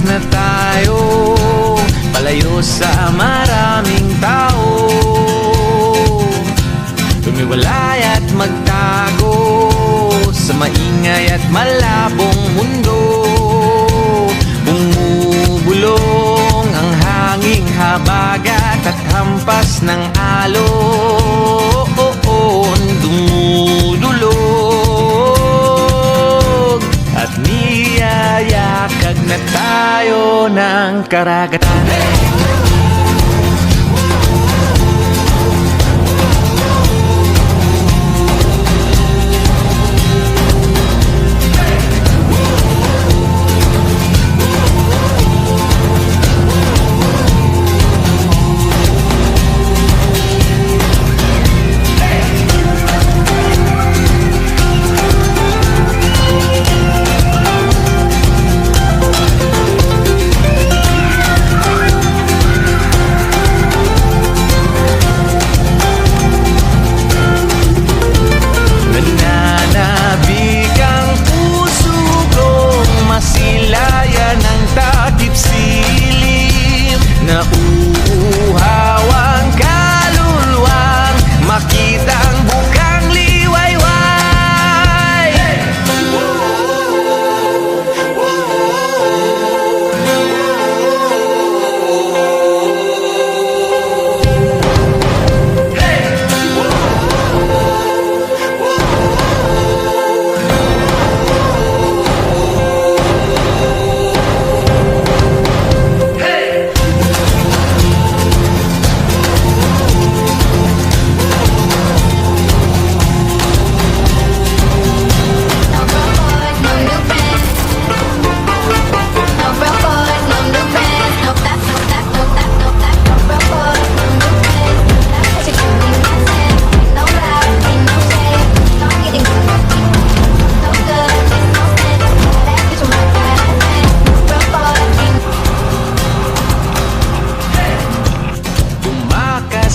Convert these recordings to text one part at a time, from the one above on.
Lumikas na tayo, palayo sa maraming tao. Lumiwalay at magtago sa maingay at malabong mundo. Bumubulong ang hanging habagat at hampas ng alon. Dumudulog at niyayakag na tayo ng karagatan. Nauuhawang kaluluwang makita ang bukang liwayway.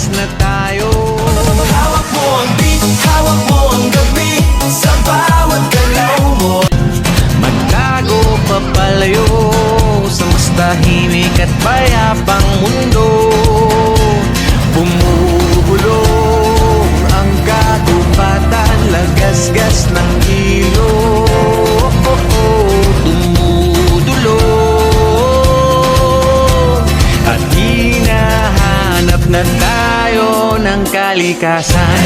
Na tayo, hawak mo ang beat, hawak mo ang gabi, sa bawat galaw mo. Magtago papalayo sa mas tahimik at payapang mundo. Bumubulong ang katupatan, lagasgas ng ilog. Dumudulong at hinahanap na tayo ng kalikasan.